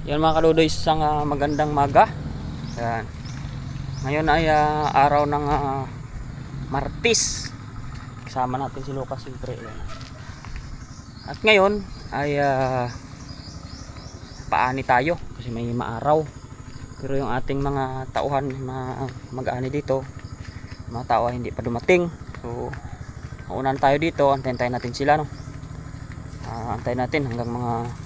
Yan mga kaludoy, isang magandang maga. Yan. Ngayon ay araw ng Martes. Kasama natin si Lucas siyempre. Yan. At ngayon ay paani tayo kasi may maaraw. Pero yung ating mga tauhan na mag-aani dito, mga tao ay hindi pa dumating. So maunan tayo dito, antayin natin sila, no. Antayin natin hanggang mga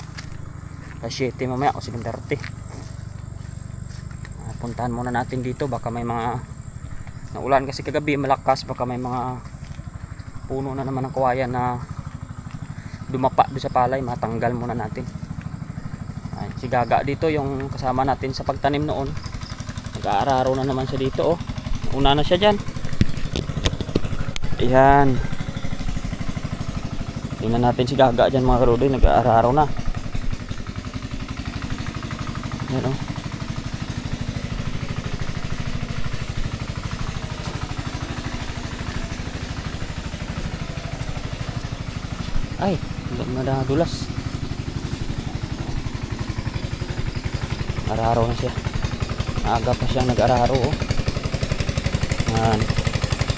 7 mamaya o 7:30. Puntahan muna natin dito, baka may mga naulan kasi kagabi malakas, baka may mga puno na naman ng kawayan na dumapa doon sa palay, matanggal muna natin. Si Gaga dito, yung kasama natin sa pagtanim noon, nag-aararo na naman siya dito. Una na siya dyan. Ayan, tingnan natin si Gaga dyan mga karudoy, nag-aararo na. Ayan, oh. Ay, madadulas. Araro na siya. Aga pa siyang nag-araro, oh. Ayan.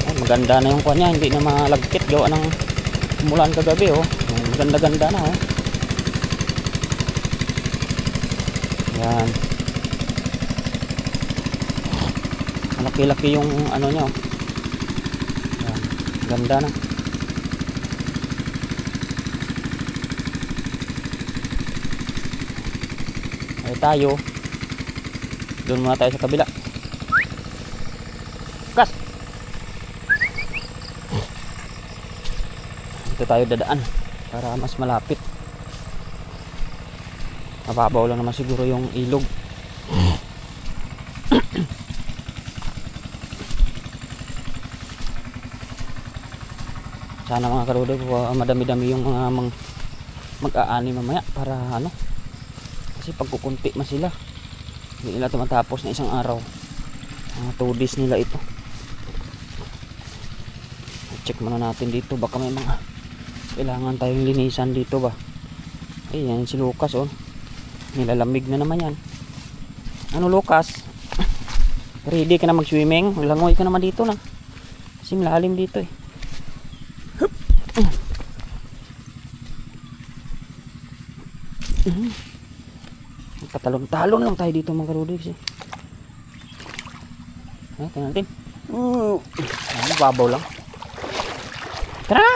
Ay, maganda na yung kanya, hindi na malagkit gawa ng umulan kagabi, oh. Maganda-ganda na, oh. Ayan. Malaki-laki yung ano niya, oh. Ayan. Ganda na. Ay tayo. Doon muna tayo sa kabila. Kas! Dito tayo dadaan para mas malapit. Mababaw lang naman siguro yung ilog. Sana mga karudoy, madami-dami yung mga mag-aani mamaya para ano, kasi pagkukunti man sila, hindi nila tumatapos na isang araw. 2 days nila ito. Check muna natin dito, baka may mga kailangan tayong linisan dito ba. Ayan si Lucas, oh. Nilalamig na naman yan. Ano Lucas? Ready ka na mag-swimming? Langoy ka naman dito na. Kasi malalim dito, eh. Katalon-talon lang tayo dito mga karudoy. Tingnan natin. Babaw lang. Tara na!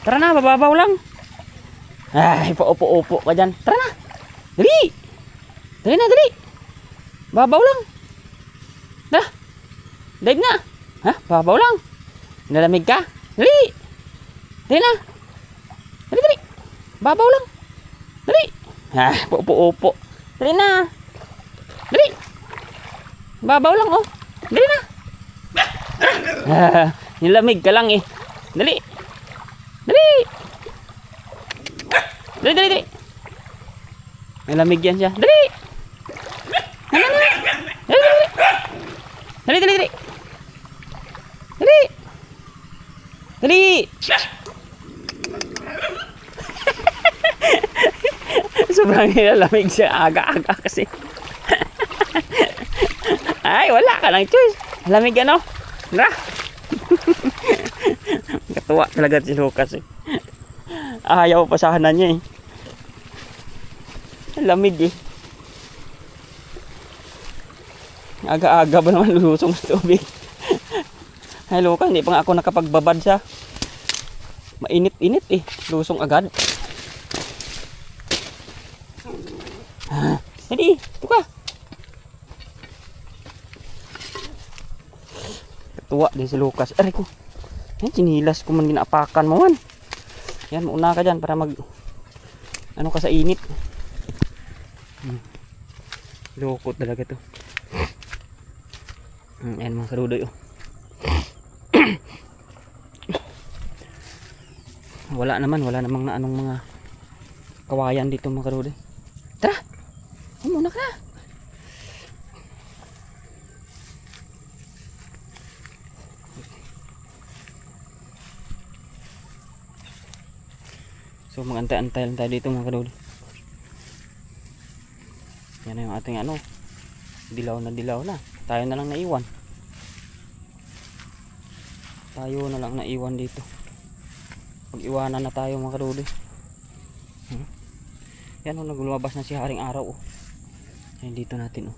Tara na, bababaw lang. Ay, paupo-upo ka dyan. Tara na! Dali! Dali na, dali! Babaw lang. Tara! Daig na! Ha? Babaw lang. Nalamig ka? Dali! Dali na! Dali, dali! Babaw lang. Dali! Ha, upo-upo. Dali na. Dali. Babaw lang, oh. Dali na. Nilamig ka lang, eh. Dali. Dali. Dali, dali, dali. Nilamig yan siya. Dali. Dali, dali. Dali, dali. Dali, dali, dali. Dali. Dali. Sobrang nilalamig siya, aga-aga kasi. Ay, wala ka lang choice. Lamig ano? Tara. Katuwa talaga si Lucas, eh. Ayaw pa sana niya, eh. Lamig, eh. Aga-aga ba naman lusong sa tubig? Ay Lucas, hindi pa nga ako nakapagbabad siya. Mainit-init, eh. Lusong agad. Jadi, ito ka. Ketua din si Lucas. Aray ko. Yan, sinilas ko man ginaapakan mo man. Yan, mauna ka dyan para mag ano ka sa init. Loko talaga to. Yan mga karudoy, oh. Wala namang na anong mga kawayan dito mga karudoy. Tara! Muna ka na. So magantay-antay lang tayo dito mga kadol. Yan na yung ating ano. Dilaw na. Tayo na lang naiwan. Tayo na lang naiwan dito. Pag-iwanan na tayo mga kadudoy. Yan o, naglumabas na si Haring Araw. Yan dito natin o.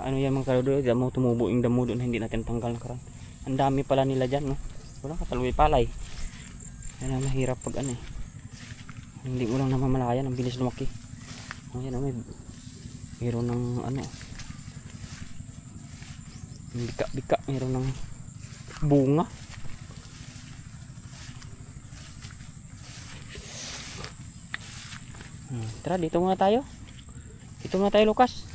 Ano yan mga kadudoy, damo tumubo yung damo doon, hindi natin tanggal na karan. Ang dami pala nila dyan no. Wala katalway palay. Yan ang mahirap pag ano eh. Hindi mo lang namamalayan, ang bilis lumaki. Ayan o, mayroon ng ano, bika, mayroon ng bunga. Tara, dito muna tayo. Dito muna tayo, Lucas.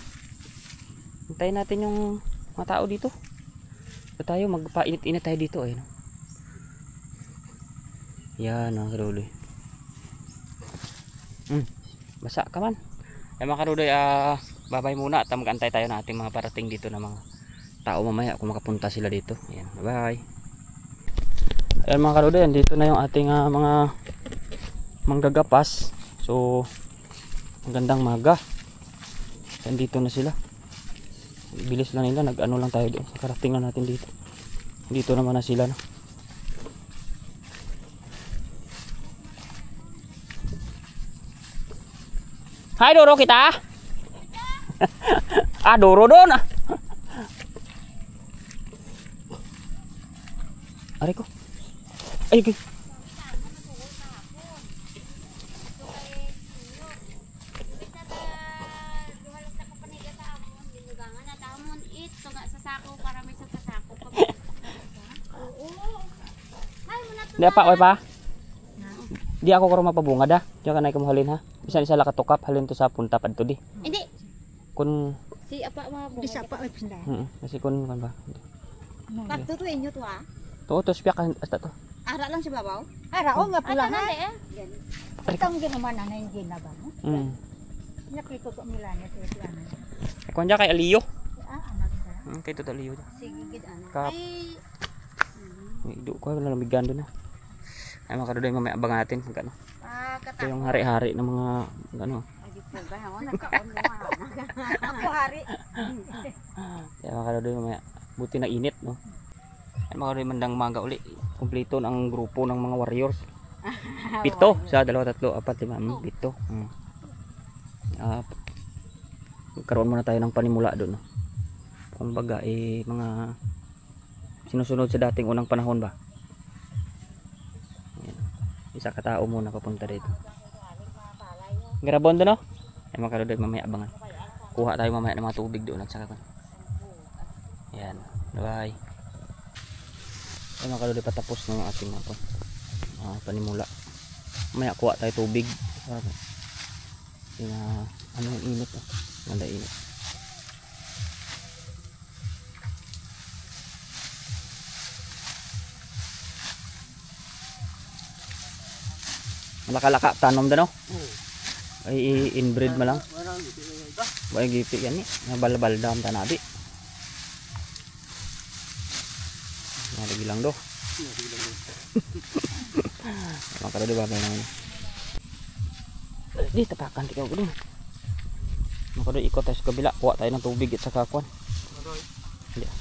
Hintayin natin yung mga tao dito. Dito tayo, magpainit-init tayo dito. Ayun. Yan, mga kadudoy. Basa ka man. Ay mga kadudoy, babay muna at mag-antay tayo ng ating mga parating dito na mga tao mamaya kung makapunta sila dito. Ayan, bye. Ayan mga kadudoy, dito na yung ating mga manggagapas. So, magandang maga. Dito na sila. Bilis lang nila, nag-ano lang tayo doon. Karating na natin dito. Dito naman na sila, no? Hai Doro kita. Doro doon ah. Ari ko. Ay, okay. Di apa oi pa? Di ako karo mapabunga da. Diya kanay kumuhalin ha. Bisan isa la katukap halin to sa punta padto di. Hindi. Kun Si apa mabunga. Di apa oi pindah. Kasi kun kan ba. Padto to inyo to ah. To spiak hasta to. Ara lang si babaw. Ara nga pula na. Itong ginaman na yung ginaba mo. Nakiko ko nila niya sa ano. Kun kay Aliyo. Anak ka. Kay to Aliyo. Sige gid anak. Kap. Idu ko na lamigyan doon na. Ay mga kadudoy, mamaya abangan natin kung ano. Ito yung hari-hari ng mga ano. Ako hari. Kaya mga kadudoy, mamaya buti na init no. Ay mga kadudoy, mandang maga uli. Kumpleto ng grupo ng mga warriors. 7 sa 2, 3, 4, 5, 7. Karoon muna tayo ng panimula doon no. Kumbaga mga sinusunod sa dating unang panahon ba. Isa katao muna papunta dito. Garabon doon no? Ay mga kadudoy, mamaya abangan. Kuha tayo mamaya ng mga tubig doon at saka. Ayan. Bye. Ay mga kadudoy, patapos na yung ating panimula. Mamaya kuha tayo tubig. Ano yung init oh. Ganda init. Malaka-laka tanom dano. Ay inbreed mo lang. Bay gipi yan ni. Balbal dam tanabi. Lagi lang do. Maka do ba naman. Di tapakan tikaw gud. Maka do ikot tayo sa kabila, kuha tayo ng tubig at saka kuan. Hindi.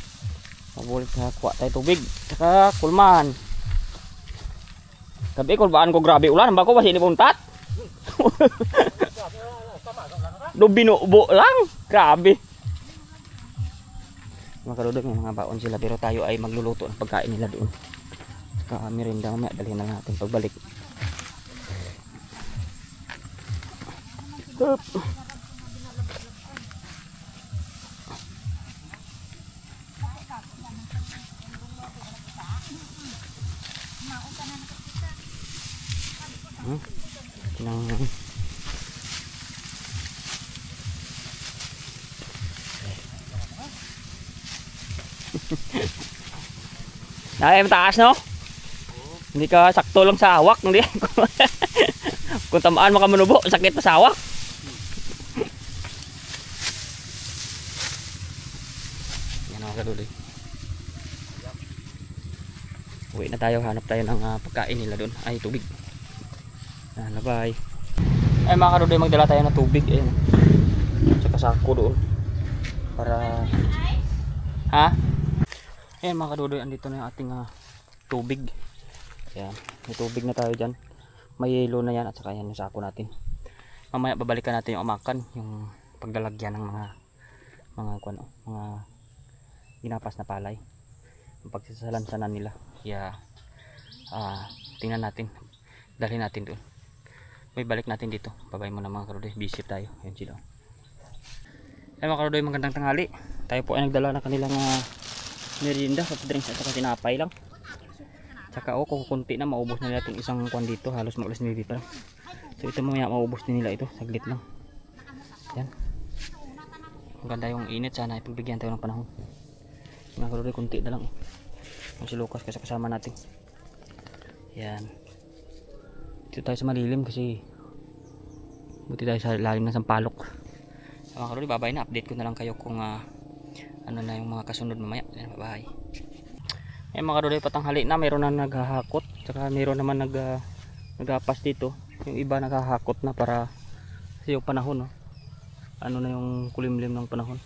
Mabulit na kuha tayo tubig. Saka kulman. Tapi kung baan ko grabe ulan, bako masih puntat. Do binubo lang, grabe. Mga kadudoy, may mga baon sila pero tayo ay magluluto ng pagkain nila doon. Saka merinda mamaya, dalhin na natin pagbalik. Hup. Ay, mataas no? Hindi ka sakto lang sa hawak, hindi. Kung tamaan mo ka manubo, sakit pa sa hawak. Yan mga kadudoy. Uwi na tayo, hanap tayo ng pagkain nila doon. Ay, tubig. Bye. Ay mga karudoy, magdala tayo ng tubig. Ayun. Tsaka sako doon. Para... Ha? Ayan mga karudoy, andito na yung ating tubig. Ayan. May tubig na tayo dyan. May yelo na yan at saka yan yung sako natin. Mamaya babalikan natin yung amakan. Yung paglalagyan ng mga ginapas na palay. Yung pagsasalansanan nila. Kaya tingnan natin. Dalhin natin doon. May balik natin dito. Babay mo na mga karudoy. Busy tayo. Ayan sila. Ay mga karudoy, magandang tanghali. Tayo po ay nagdala ng kanilang merienda, soft drinks at saka tinapay lang. Tsaka kung kunti na maubos na nila itong isang kwan dito. Halos maulas nila dito. So ito mamaya maubos din nila ito. Saglit lang. Yan. Maganda yung init. Sana ipagbigyan tayo ng panahon. Mga karudoy, kunti na lang. Yung si Lucas kasi kasama natin. Yan. Dito tayo sa malilim kasi buti tayo sa lalim ng sampalok. Mga karudoy, babay na. Update ko na lang kayo kung ano na yung mga kasunod mamaya. Yan, babay. Yan mga karudoy, patanghali na. Mayroon na naghahakot. Tsaka mayroon naman nagapas dito. Yung iba naghahakot na para kasi yung panahon. No? Ano na yung kulimlim ng panahon.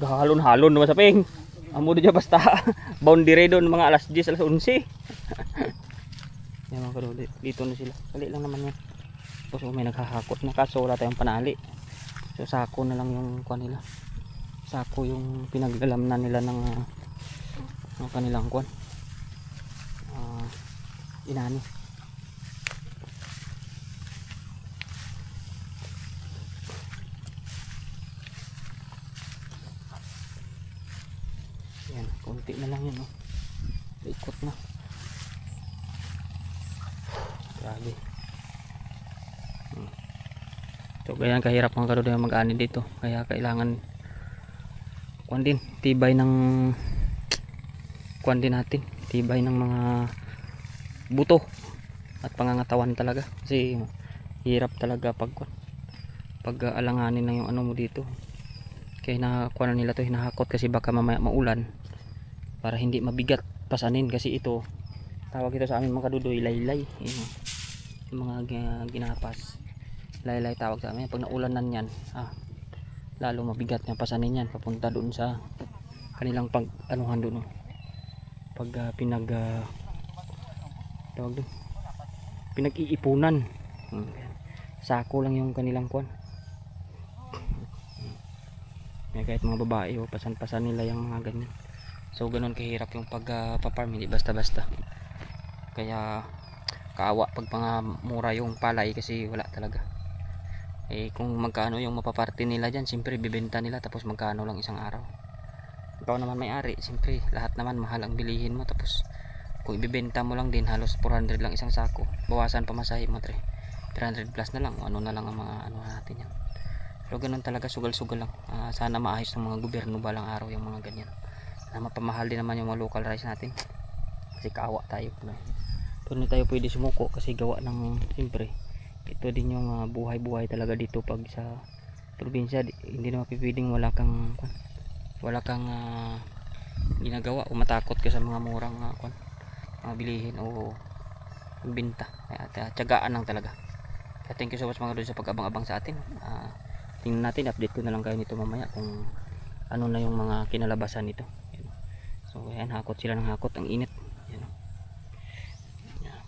Halon-halon naman sa ping. Amo dyan basta boundary doon mga alas 10, alas 11. Yan mga karudoy, dito na sila. Kali lang naman yan. Tapos may naghahakot na kaso wala tayong panali. So sako na lang yung kuha nila. Sako yung pinaglalamnan nila ng kanilang kuha. Inani. Yan, konti na lang yan. Oh. Ikot na. Grabe. So ganyan kahirap mga karudoy mag-ani dito. Kaya kailangan kuan din, tibay ng kuan din natin. Tibay ng mga buto at pangangatawan talaga. Kasi hirap talaga pag alanganin na yung ano mo dito. Kaya nakuha na nila to, hinahakot kasi baka mamaya maulan para hindi mabigat pasanin. Kasi ito tawag ito sa amin mga karudoy, laylay. Yung mga ginapas, laylay tawag sa amin. Pag naulanan yan lalo mabigat yung pasanin yan papunta doon sa kanilang pag anuhan doon. Pag tawag doon, pinag-iipunan. Sako lang yung kanilang kuwan. Kahit mga babae pasan-pasan nila yung mga ganyan. So ganun kahirap yung pag-farm, hindi basta-basta. Kaya kaawa pag mura yung palay kasi wala talaga. Kung magkano yung mapaparte nila dyan, siyempre bibenta nila tapos magkano lang isang araw. Ikaw naman may-ari, siyempre lahat naman mahal ang bilihin mo. Tapos kung ibibenta mo lang din halos 400 lang isang sako, bawasan pamasahe mo 300 plus na lang, ano na lang ang mga ano natin yan. So ganun talaga, sugal-sugal lang. Sana maayos ng mga gobyerno balang araw yung mga ganyan, na mapamahal din naman yung mga local rice natin kasi kaawa tayo. Pero hindi tayo pwede sumuko kasi gawa ng siyempre ito din yung buhay-buhay talaga dito pag sa probinsya. Hindi naman pipiding wala kang ginagawa o matakot ka sa mga murang mga bilihin o binta. Tiyagaan lang talaga. Kaya thank you so much mga karudoy sa pag-abang-abang sa atin. Tingnan natin, update ko na lang kayo nito mamaya kung ano na yung mga kinalabasan nito. So ayan, hakot sila ng hakot, ang init.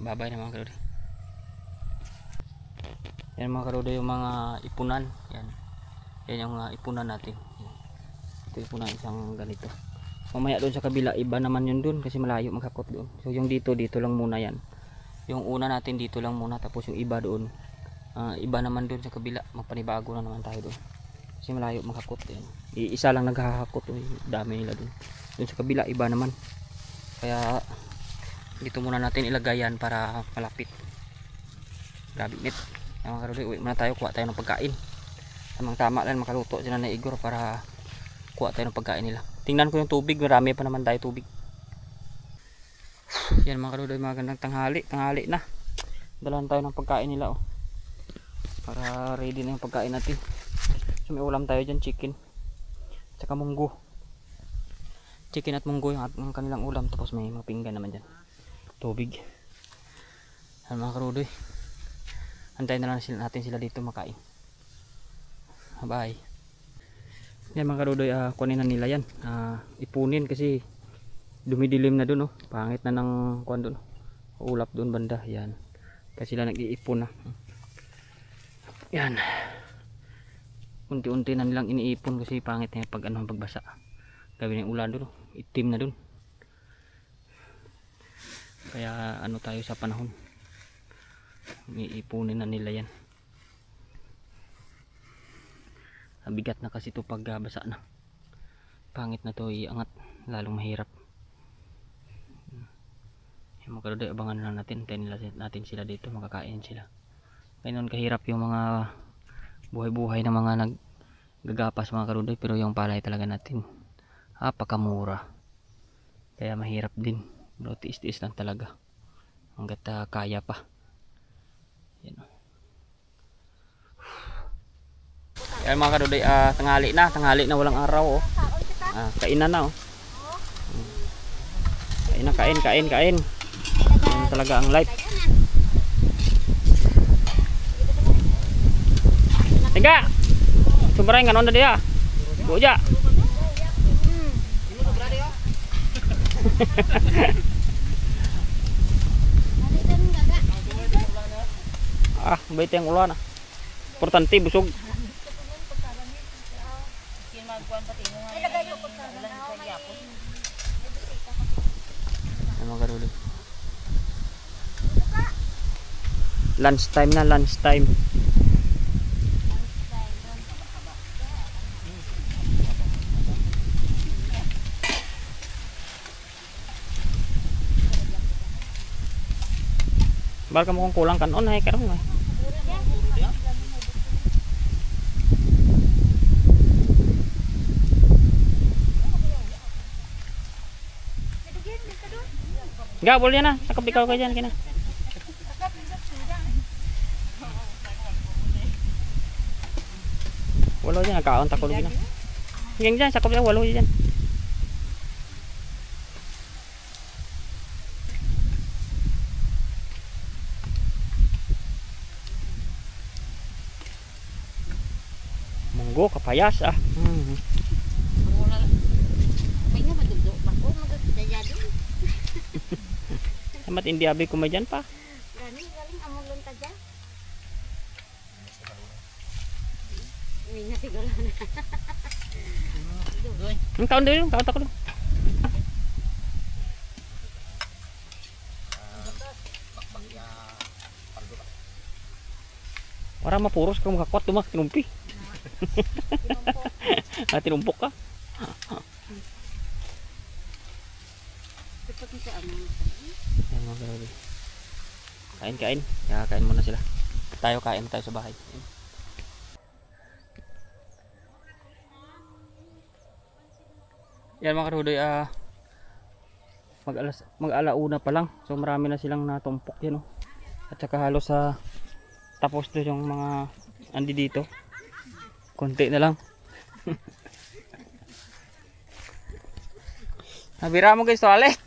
Babay na mga karudoy. Yan mga karudoy yung mga ipunan. Yan yung ipunan natin. Ito ipunan isang ganito. Mamaya doon sa kabila iba naman yun doon kasi malayo maghakot doon. So yung dito lang muna yan. Yung una natin dito lang muna, tapos yung iba doon. Iba naman doon sa kabila, mapanibago na naman tayo doon. Kasi malayo maghakot. Isa lang naghahakot, dami nila doon. Doon sa kabila iba naman. Kaya dito muna natin ilagay yan para malapit. Grabe init. Mga karudoy, uwi muna tayo, kuha tayo ng pagkain. Tamang tama lang makaluto sila na Igor para kuha tayo ng pagkain nila. Tingnan ko yung tubig, marami pa naman tayo tubig. Yan mga karudoy, magandang tanghali na. Dalahan tayo ng pagkain nila para ready na yung pagkain natin. So may ulam tayo dyan, chicken tsaka munggo. Chicken at munggo yung kanilang ulam, tapos may mga pinggan naman dyan, tubig. Yan mga karudoy, Antayin na lang natin sila dito makain. Bye. Yan mga karudoy, kunin na nila yan. Ipunin kasi dumidilim na dun, oh. Pangit na ng kuan dun. Ulap dun banda. Yan. Kasi sila nag-iipon na. Yan. Unti-unti na nilang iniipon kasi pangit na pag pagbasa. Gabi ng ulan dun, oh. Itim na dun. Kaya ano tayo sa panahon. Iipunin na nila yan. Bigat na kasi ito pag basa na. Pangit na to iangat, lalong mahirap. Yung mga karudoy, abangan na natin. Tayo natin sila dito, makakain sila. Ganoon kahirap yung mga buhay-buhay na mga naggagapas mga karudoy, pero yung palay talaga natin apakamura. Kaya mahirap din. Pero tiis-tiis lang talaga. Hanggat kaya pa. Yan. Yan mga karudoy, tanghali na walang araw, oh. Kainan na, oh. Kain. Yan talaga ang life. Tiga. Sumaray nganon na dia. Buja. Bait yang ulan. Importante busog. Ano karuloy? Lunch time. Baka mo kung kulang kanon ay karon ay. Enggak boleh na, sakop ikaw ka diyan kina. Walo diyan nakaon ta ko diyan. Hinggang diyan sakop ya walo diyan. Monggo kapayas ah. Mat hindi abi kumajan pa. Galing amulon ta dyan. Minga siguro na. Ang kaon din, kaon ta ko. Ora mapuros ka makakwat tumak tinumpi. Tinumpok ka. Dapat sa ano. Kain. Ya, kain muna sila. Kain tayo sa bahay. Yan mga karudoy, mag-alauna pa lang. So marami na silang natumpok yan, oh. At saka halos tapos doon yung mga andi dito. Konti na lang. Nabira mo guys, toilet.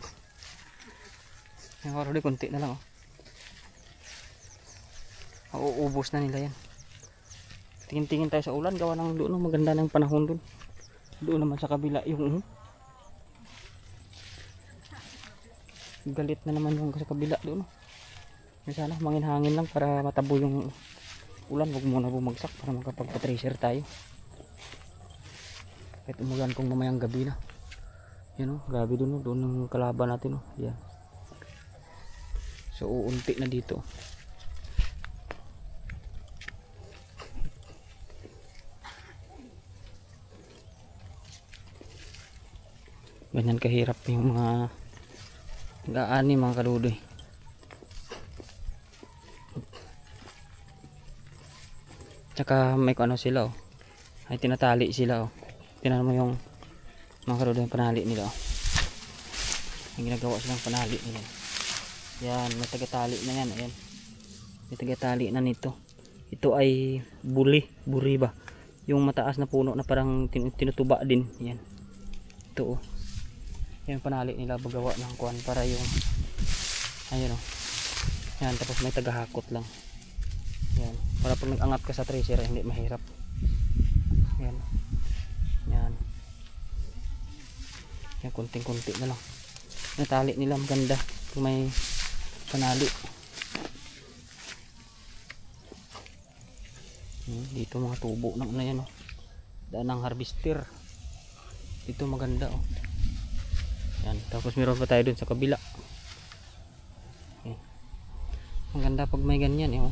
Yan mga karudoy, konti na lang, oh. Uubos na nila yan. Tingin-tingin tayo sa ulan, gawa ng doon, maganda ng panahon doon. Doon naman sa kabila yung galit na naman yung sa kabila doon. Sana mangin-hangin lang para matabo yung ulan, wag muna bumagsak para makapagpa-tracer tayo. Kahit umulan kung mamayang gabi na. Yan, grabe doon, doon yung kalaban natin, yan. So uunti na dito. Ganyan kahirap yung mga gaani mga karudoy. Tsaka may ano sila, oh. Ay tinatali sila, oh. Tingnan mo yung mga karudoy, yung panali nila, oh. Yung ginagawa silang panali nila. Yan, may tagatali na yan, ayan. May tagatali na nito. Ito ay buri ba? Yung mataas na puno na parang tinutuba din, yan. Ito, oh. Yung panali nila bagawa ng kuan para yung ayun, oh. Yan, tapos may tagahakot lang. Yan. Para pag nag-angat ka sa tracer hindi mahirap. Yan. Yan. Yan, kunting-kunti na lang. Natali nila maganda kung may kanali. Dito mga tubo ng ano yan oh. Daan ng harvester. Dito maganda oh. Yan. Tapos meron pa tayo dun sa kabila. Ang ganda pag may ganyan eh oh.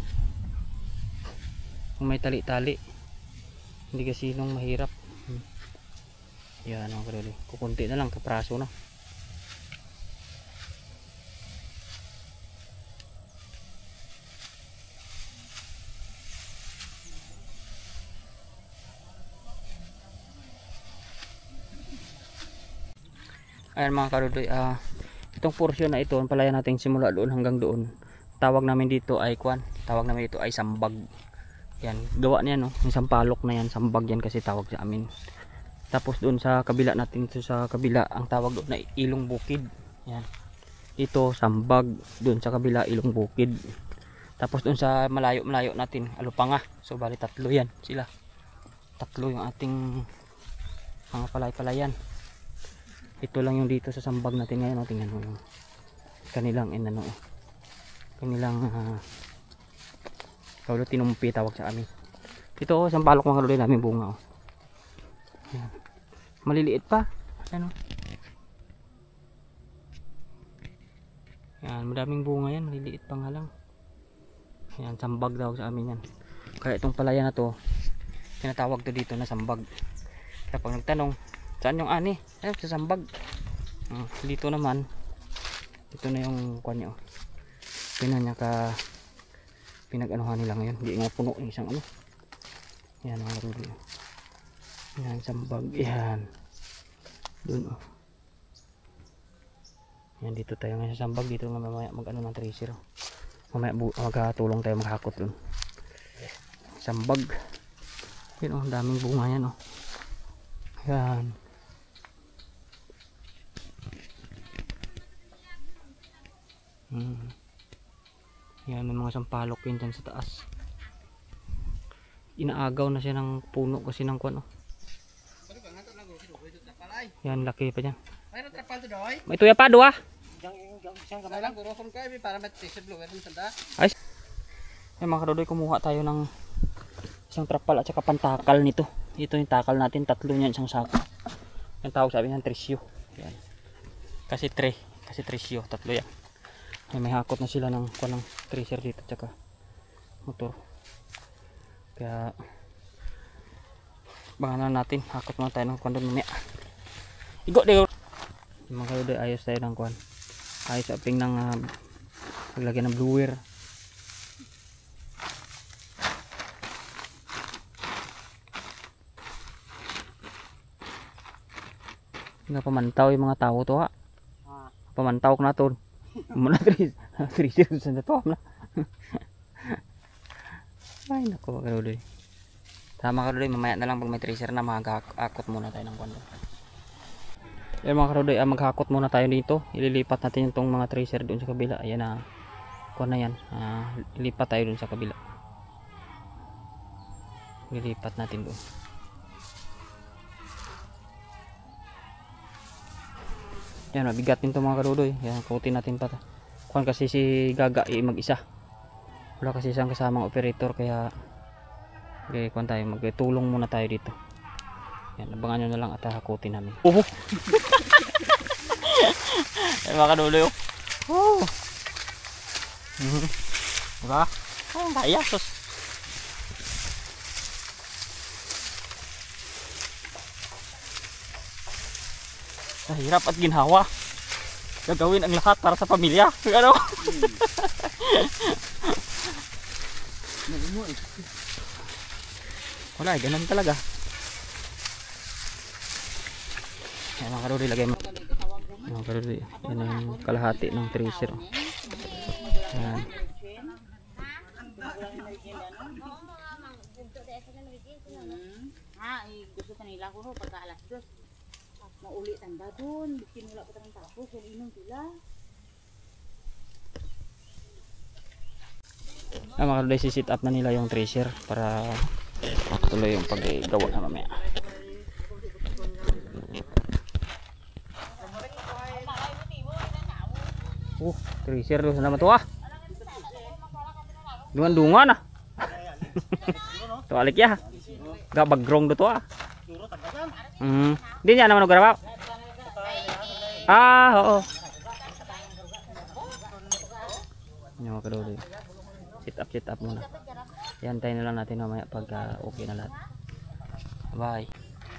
Kung may tali-tali hindi kasi nung mahirap. Yan ang kaduli. Kukunti na lang, kapraso na. Ayan mga karudoy, itong portion na ito, ang palaya natin simula doon hanggang doon. Tawag namin dito ay kwan, tawag namin dito ay sambag. Yan, gawa niya no, yung sampalok na yan, sambag yan kasi tawag sa amin. Tapos doon sa kabila natin, ito sa kabila, ang tawag doon ay ilong bukid. Yan. Dito sambag, doon sa kabila ilong bukid. Tapos doon sa malayo-malayo natin, alupanga. So bali tatlo yan sila. Tatlo yung ating mga palay-palayan. Ito lang yung dito sa sambag natin ngayon, oh, tingnan mo yung kanilang inano. Kanilang kaulo tinumpi tawag sa amin. Ito oh, sampalok mga kaluloy namin bunga oh. Yan. Maliliit pa. Ano? Yan, madaming bunga yan, maliliit pa nga lang. Yan, sambag daw sa amin yan. Kaya itong palaya na to, tinatawag to dito na sambag. Kaya pag nagtanong, saan yung ani? Ay, sa sambag. Dito naman, ito na yung kuwan nyo. Pinanya ka pinag-anuhan nila ngayon. Hindi nga puno yung isang ano. Yan mga karuloy. Yan, sambag. Yan. Doon oh. Yan, dito tayo ngayon sa sambag. Dito nga mamaya mag-ano ng tracer. Mamaya magkatulong tayo maghakot doon. Sambag. Yan oh, daming bunga yan oh. Yan. Yan, may mga sampalok yun dyan sa taas. Inaagaw na siya ng puno kasi ng kuwan oh. Yan, laki pa dyan. May tuya pa, dua. Ay, mga kadodoy, kumuha tayo ng isang trapal at saka pantakal nito. Ito yung takal natin, tatlo niyan, isang sako. Yung tawag sabi niyan, trisyo. Yan. Kasi trisyo, tatlo yan. May hakot na sila ng kulang tracer dito at saka motor. Kaya banganan natin, hakot muna tayo ng kuwan doon mamaya. Igo de. Mga kaludoy, ayos tayo ng kuwan. Ayos aping ng paglagyan ng blower. Nga pamantaw yung mga tao to ha. Pamantaw ko na to. Muna tracer sa to na. Ay nako kaludoy. Tama kaludoy, mamaya na lang pag may tracer na mag-akot muna tayo ng kuwan. Eh mga karudoy, maghakot muna tayo dito. Ililipat natin itong mga tracer doon sa kabila. Ayan na, kuha na yan. Ilipat tayo doon sa kabila. Ililipat natin doon. Yan, mabigat din itong mga karudoy. Yan, kutin natin pa. Kuhan kasi si Gaga mag-isa. Wala kasi isang kasamang operator. Kaya kuhan tayo, magtulong muna tayo dito. Yan, abangan nyo na lang at hakutin namin. Ay mga kaduloy oh. Diba? Oh, kaya sus. Hirap at ginhawa. Gagawin ang lahat para sa pamilya. Ano? Wala, ganun talaga. Yan mga karuloy, lagay mo. Yan mga karuloy, yan ang kalahati ng tracer. Yan. Gusto kanila ko pagka alas 2. Mauli tanda dun, bikin wala pa tayong tapos, kung inom sila. Mga kalday, si-sit up na nila yung treasure para tuloy yung paggawa na mamaya. Treasure doon naman to ah. Dungan-dungan ah. To alik ya. Gabagrong do to ah. Di niya naman nagaraw. Ah, oo. Nyo ka doon. Sit up muna. Iantayin na lang natin mamaya pagka okay na lahat. Bye.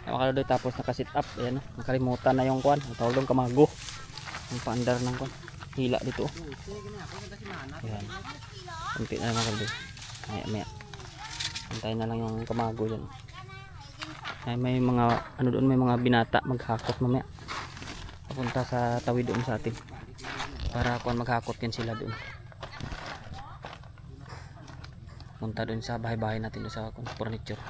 Mga kalod, tapos naka-sit up. Ayan, nakalimutan na yung kuan. Ang tawag doon kamago. Ang paandar ng kuan. Hila dito. Ayan. Kunti na lang mga kalod. Maya. Antayin na lang yung kamago dyan. Ay, may mga ano doon, may mga binata maghakot mamaya. Papunta sa tawid doon sa atin. Para kuan maghakot yan sila doon. Punta doon sa bahay-bahay natin doon sa furniture.